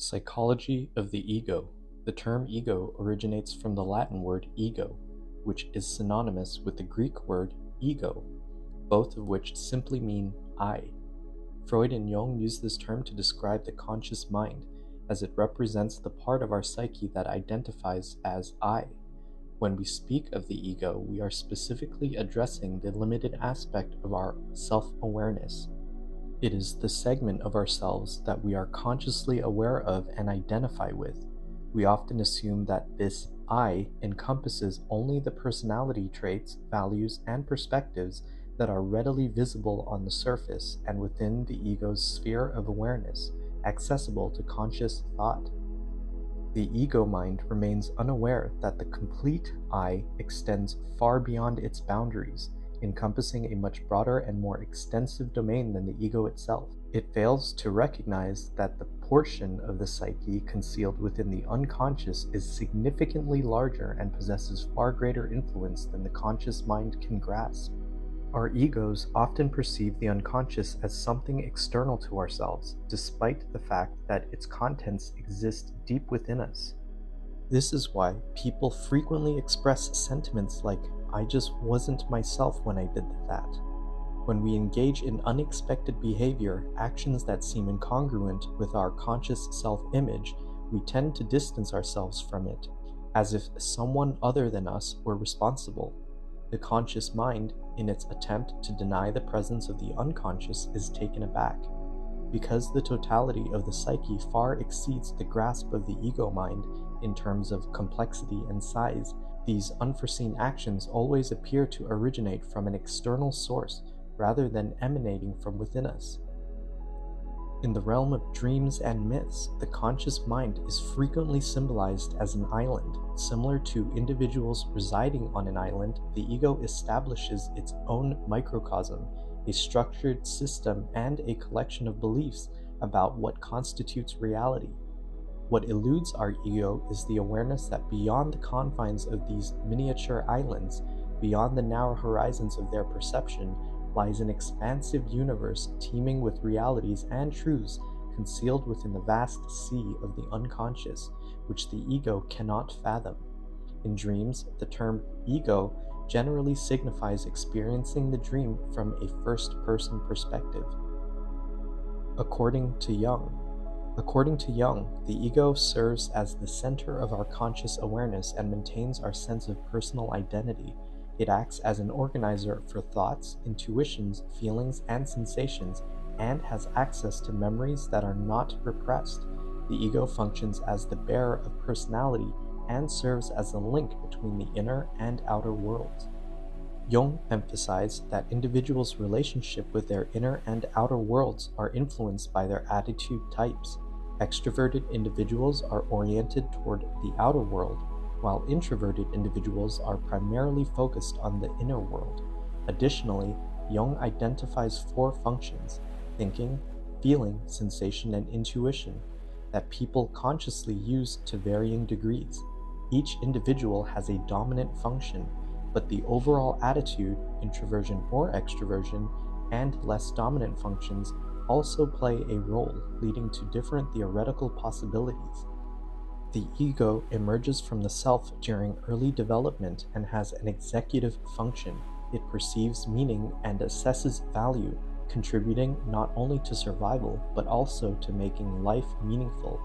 Psychology of the ego. The term ego originates from the Latin word ego, which is synonymous with the Greek word ego, both of which simply mean I. Freud and Jung use this term to describe the conscious mind, as it represents the part of our psyche that identifies as I. When we speak of the ego, we are specifically addressing the limited aspect of our self-awareness. It is the segment of ourselves that we are consciously aware of and identify with. We often assume that this I encompasses only the personality traits, values, and perspectives that are readily visible on the surface and within the ego's sphere of awareness, accessible to conscious thought. The ego mind remains unaware that the complete I extends far beyond its boundaries, encompassing a much broader and more extensive domain than the ego itself. It fails to recognize that the portion of the psyche concealed within the unconscious is significantly larger and possesses far greater influence than the conscious mind can grasp. Our egos often perceive the unconscious as something external to ourselves, despite the fact that its contents exist deep within us. This is why people frequently express sentiments like, "I just wasn't myself when I did that." When we engage in unexpected behavior, actions that seem incongruent with our conscious self-image, we tend to distance ourselves from it, as if someone other than us were responsible. The conscious mind, in its attempt to deny the presence of the unconscious, is taken aback. Because the totality of the psyche far exceeds the grasp of the ego mind in terms of complexity and size, these unforeseen actions always appear to originate from an external source rather than emanating from within us. In the realm of dreams and myths, the conscious mind is frequently symbolized as an island. Similar to individuals residing on an island, the ego establishes its own microcosm, a structured system and a collection of beliefs about what constitutes reality. What eludes our ego is the awareness that beyond the confines of these miniature islands, beyond the narrow horizons of their perception, lies an expansive universe teeming with realities and truths concealed within the vast sea of the unconscious, which the ego cannot fathom. In dreams, the term ego generally signifies experiencing the dream from a first-person perspective. According to Jung, the ego serves as the center of our conscious awareness and maintains our sense of personal identity. It acts as an organizer for thoughts, intuitions, feelings, and sensations, and has access to memories that are not repressed. The ego functions as the bearer of personality and serves as a link between the inner and outer worlds. Jung emphasized that individuals' relationship with their inner and outer worlds are influenced by their attitude types. Extroverted individuals are oriented toward the outer world, while introverted individuals are primarily focused on the inner world. Additionally, Jung identifies 4 functions: thinking, feeling, sensation, and intuition that people consciously use to varying degrees. Each individual has a dominant function, but the overall attitude, introversion or extroversion, and less dominant functions also play a role, leading to different theoretical possibilities. The ego emerges from the self during early development and has an executive function. It perceives meaning and assesses value, contributing not only to survival, but also to making life meaningful.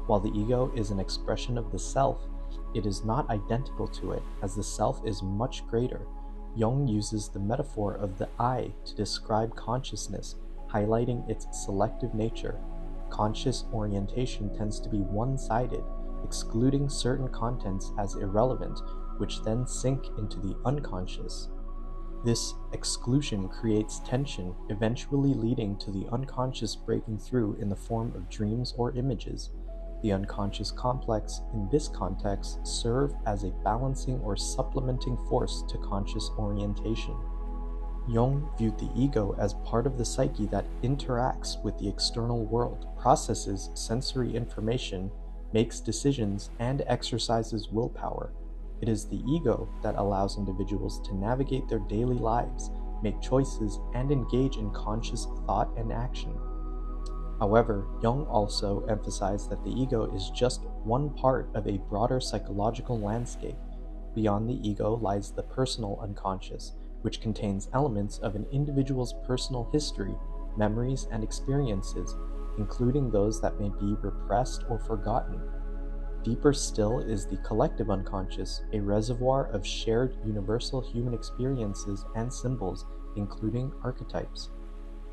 While the ego is an expression of the self, it is not identical to it, as the self is much greater. Jung uses the metaphor of the I to describe consciousness, highlighting its selective nature. Conscious orientation tends to be one-sided, excluding certain contents as irrelevant, which then sink into the unconscious. This exclusion creates tension, eventually leading to the unconscious breaking through in the form of dreams or images. The unconscious complex, in this context, serve as a balancing or supplementing force to conscious orientation. Jung viewed the ego as part of the psyche that interacts with the external world, processes sensory information, makes decisions, and exercises willpower. It is the ego that allows individuals to navigate their daily lives, make choices, and engage in conscious thought and action. However, Jung also emphasized that the ego is just one part of a broader psychological landscape. Beyond the ego lies the personal unconscious, which contains elements of an individual's personal history, memories, and experiences, including those that may be repressed or forgotten. Deeper still is the collective unconscious, a reservoir of shared universal human experiences and symbols, including archetypes.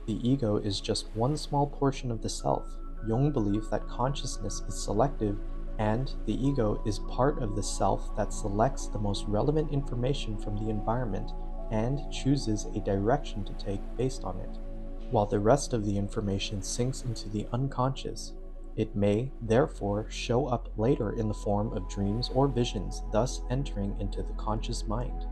The ego is just one small portion of the self. Jung believed that consciousness is selective, and the ego is part of the self that selects the most relevant information from the environment and chooses a direction to take based on it, while the rest of the information sinks into the unconscious. It may, therefore, show up later in the form of dreams or visions, thus entering into the conscious mind.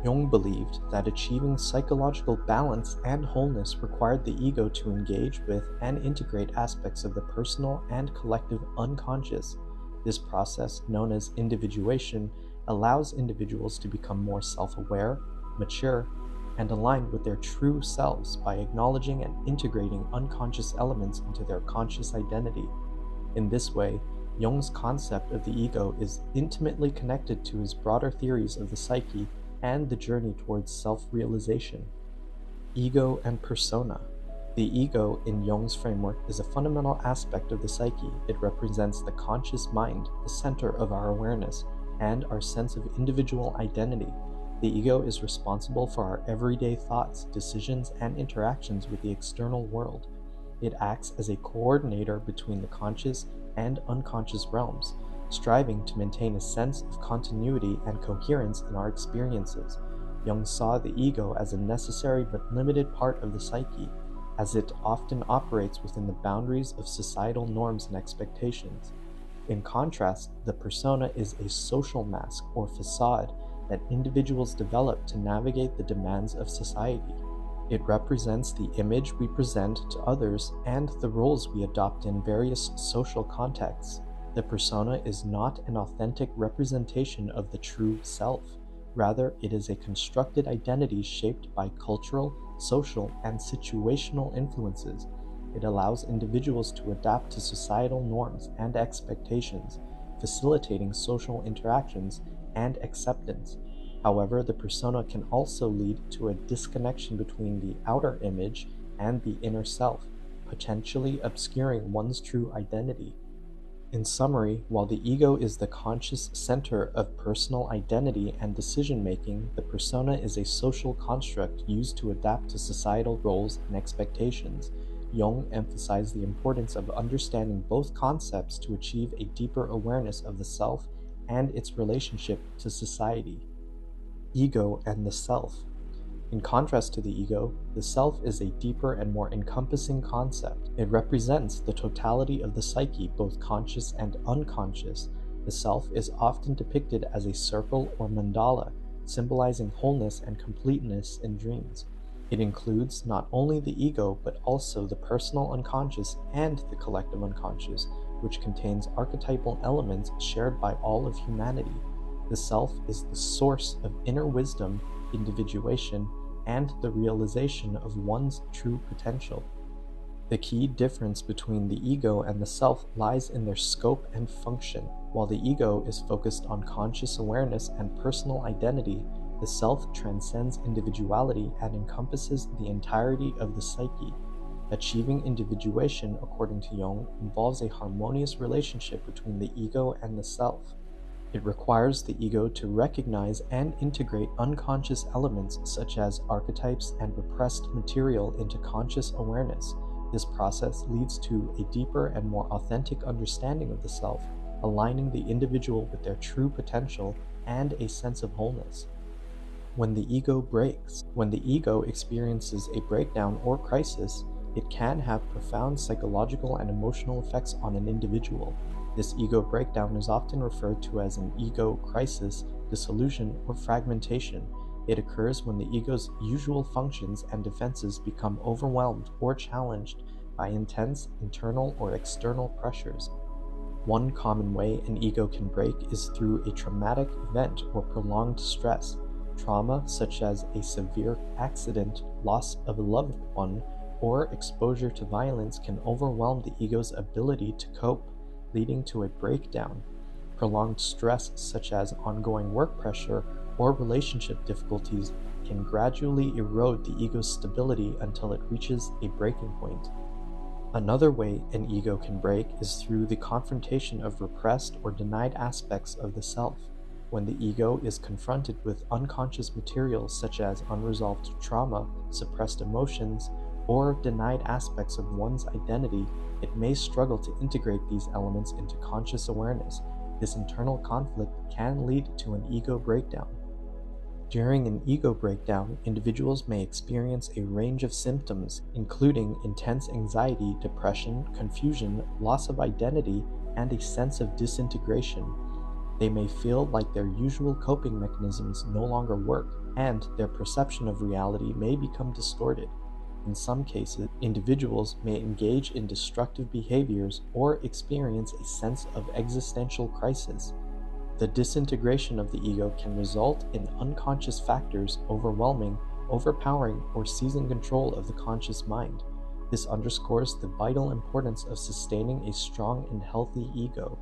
Jung believed that achieving psychological balance and wholeness required the ego to engage with and integrate aspects of the personal and collective unconscious. This process, known as individuation, allows individuals to become more self-aware, mature, and aligned with their true selves by acknowledging and integrating unconscious elements into their conscious identity. In this way, Jung's concept of the ego is intimately connected to his broader theories of the psyche and the journey towards self-realization. Ego and persona. The ego, in Jung's framework, is a fundamental aspect of the psyche. It represents the conscious mind, the center of our awareness, and our sense of individual identity. The ego is responsible for our everyday thoughts, decisions, and interactions with the external world. It acts as a coordinator between the conscious and unconscious realms, striving to maintain a sense of continuity and coherence in our experiences. Jung saw the ego as a necessary but limited part of the psyche, as it often operates within the boundaries of societal norms and expectations. In contrast, the persona is a social mask or facade that individuals develop to navigate the demands of society. It represents the image we present to others and the roles we adopt in various social contexts. The persona is not an authentic representation of the true self. Rather, it is a constructed identity shaped by cultural, social, and situational influences. It allows individuals to adapt to societal norms and expectations, facilitating social interactions and acceptance. However, the persona can also lead to a disconnection between the outer image and the inner self, potentially obscuring one's true identity. In summary, while the ego is the conscious center of personal identity and decision-making, the persona is a social construct used to adapt to societal roles and expectations. Jung emphasized the importance of understanding both concepts to achieve a deeper awareness of the self and its relationship to society. Ego and the self. In contrast to the ego, the self is a deeper and more encompassing concept. It represents the totality of the psyche, both conscious and unconscious. The self is often depicted as a circle or mandala, symbolizing wholeness and completeness in dreams. It includes not only the ego, but also the personal unconscious and the collective unconscious, which contains archetypal elements shared by all of humanity. The self is the source of inner wisdom, individuation, and the realization of one's true potential. The key difference between the ego and the self lies in their scope and function. While the ego is focused on conscious awareness and personal identity, the self transcends individuality and encompasses the entirety of the psyche. Achieving individuation, according to Jung, involves a harmonious relationship between the ego and the self. It requires the ego to recognize and integrate unconscious elements such as archetypes and repressed material into conscious awareness. This process leads to a deeper and more authentic understanding of the self, aligning the individual with their true potential and a sense of wholeness. When the ego breaks, when the ego experiences a breakdown or crisis, it can have profound psychological and emotional effects on an individual. This ego breakdown is often referred to as an ego crisis, dissolution, or fragmentation. It occurs when the ego's usual functions and defenses become overwhelmed or challenged by intense internal or external pressures. One common way an ego can break is through a traumatic event or prolonged stress. Trauma, such as a severe accident, loss of a loved one, or exposure to violence can overwhelm the ego's ability to cope, leading to a breakdown. Prolonged stress, such as ongoing work pressure or relationship difficulties, can gradually erode the ego's stability until it reaches a breaking point. Another way an ego can break is through the confrontation of repressed or denied aspects of the self. When the ego is confronted with unconscious material such as unresolved trauma, suppressed emotions, or denied aspects of one's identity, it may struggle to integrate these elements into conscious awareness. This internal conflict can lead to an ego breakdown. During an ego breakdown, individuals may experience a range of symptoms, including intense anxiety, depression, confusion, loss of identity, and a sense of disintegration. They may feel like their usual coping mechanisms no longer work, and their perception of reality may become distorted. In some cases, individuals may engage in destructive behaviors or experience a sense of existential crisis. The disintegration of the ego can result in unconscious factors overpowering, or seizing control of the conscious mind. This underscores the vital importance of sustaining a strong and healthy ego.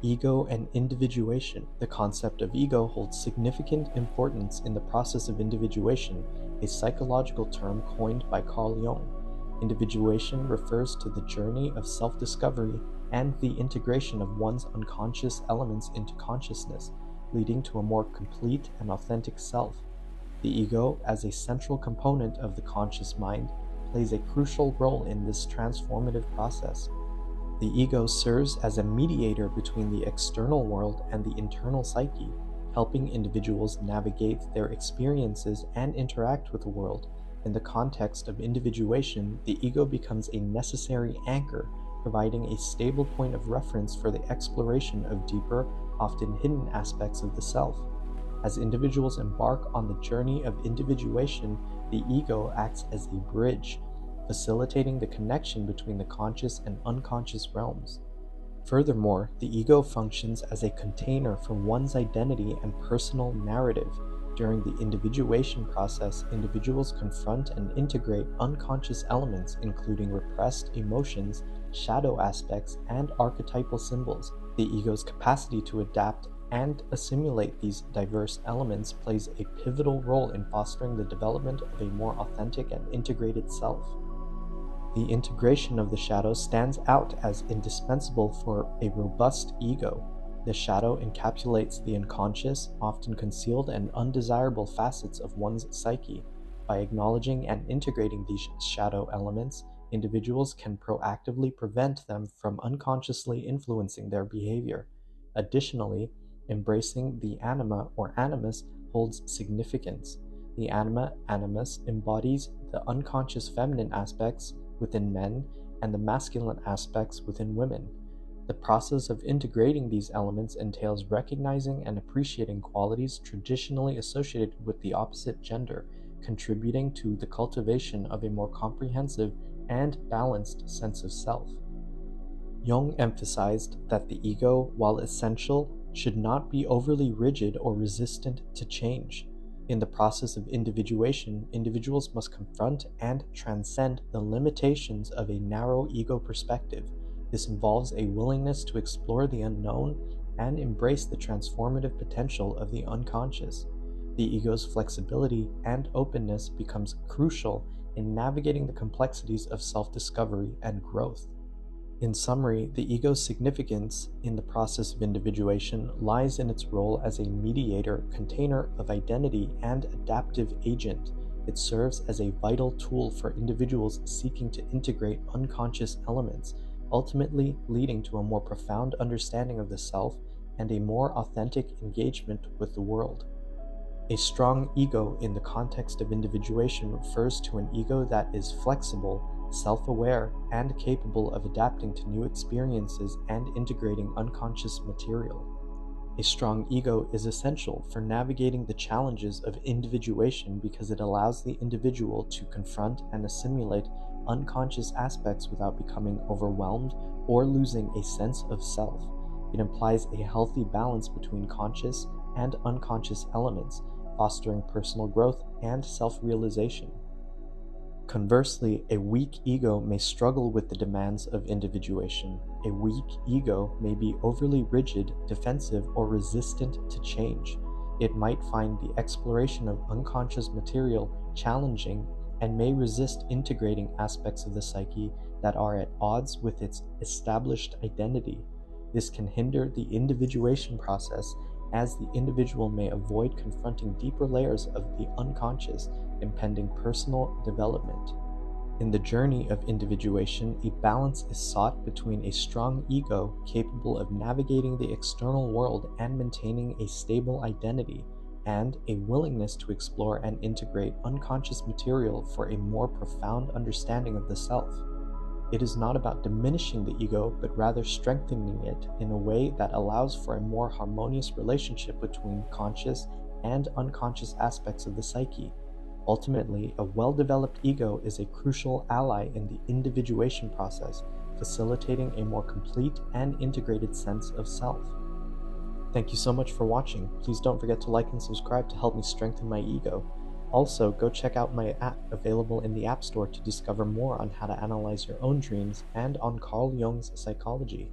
Ego and individuation. The concept of ego holds significant importance in the process of individuation, a psychological term coined by Carl Jung. Individuation refers to the journey of self-discovery and the integration of one's unconscious elements into consciousness, leading to a more complete and authentic self. The ego, as a central component of the conscious mind, plays a crucial role in this transformative process. The ego serves as a mediator between the external world and the internal psyche, helping individuals navigate their experiences and interact with the world. In the context of individuation, the ego becomes a necessary anchor, providing a stable point of reference for the exploration of deeper, often hidden aspects of the self. As individuals embark on the journey of individuation, the ego acts as a bridge, facilitating the connection between the conscious and unconscious realms. Furthermore, the ego functions as a container for one's identity and personal narrative. During the individuation process, individuals confront and integrate unconscious elements, including repressed emotions, shadow aspects, and archetypal symbols. The ego's capacity to adapt and assimilate these diverse elements plays a pivotal role in fostering the development of a more authentic and integrated self. The integration of the shadow stands out as indispensable for a robust ego. The shadow encapsulates the unconscious, often concealed and undesirable facets of one's psyche. By acknowledging and integrating these shadow elements, individuals can proactively prevent them from unconsciously influencing their behavior. Additionally, embracing the anima or animus holds significance. The anima animus embodies the unconscious feminine aspects within men and the masculine aspects within women. The process of integrating these elements entails recognizing and appreciating qualities traditionally associated with the opposite gender, contributing to the cultivation of a more comprehensive and balanced sense of self. Jung emphasized that the ego, while essential, should not be overly rigid or resistant to change. In the process of individuation, individuals must confront and transcend the limitations of a narrow ego perspective. This involves a willingness to explore the unknown and embrace the transformative potential of the unconscious. The ego's flexibility and openness becomes crucial in navigating the complexities of self-discovery and growth. In summary, the ego's significance in the process of individuation lies in its role as a mediator, container of identity, and adaptive agent. It serves as a vital tool for individuals seeking to integrate unconscious elements, ultimately leading to a more profound understanding of the self and a more authentic engagement with the world. A strong ego in the context of individuation refers to an ego that is flexible, self-aware, and capable of adapting to new experiences and integrating unconscious material. A strong ego is essential for navigating the challenges of individuation because it allows the individual to confront and assimilate unconscious aspects without becoming overwhelmed or losing a sense of self. It implies a healthy balance between conscious and unconscious elements, fostering personal growth and self-realization. Conversely, a weak ego may struggle with the demands of individuation. A weak ego may be overly rigid, defensive, or resistant to change. It might find the exploration of unconscious material challenging and may resist integrating aspects of the psyche that are at odds with its established identity. This can hinder the individuation process, as the individual may avoid confronting deeper layers of the unconscious impending personal development. In the journey of individuation, a balance is sought between a strong ego capable of navigating the external world and maintaining a stable identity, and a willingness to explore and integrate unconscious material for a more profound understanding of the self. It is not about diminishing the ego, but rather strengthening it in a way that allows for a more harmonious relationship between conscious and unconscious aspects of the psyche. Ultimately, a well-developed ego is a crucial ally in the individuation process, facilitating a more complete and integrated sense of self. Thank you so much for watching. Please don't forget to like and subscribe to help me strengthen my ego. Also, go check out my app available in the App Store to discover more on how to analyze your own dreams and on Carl Jung's psychology.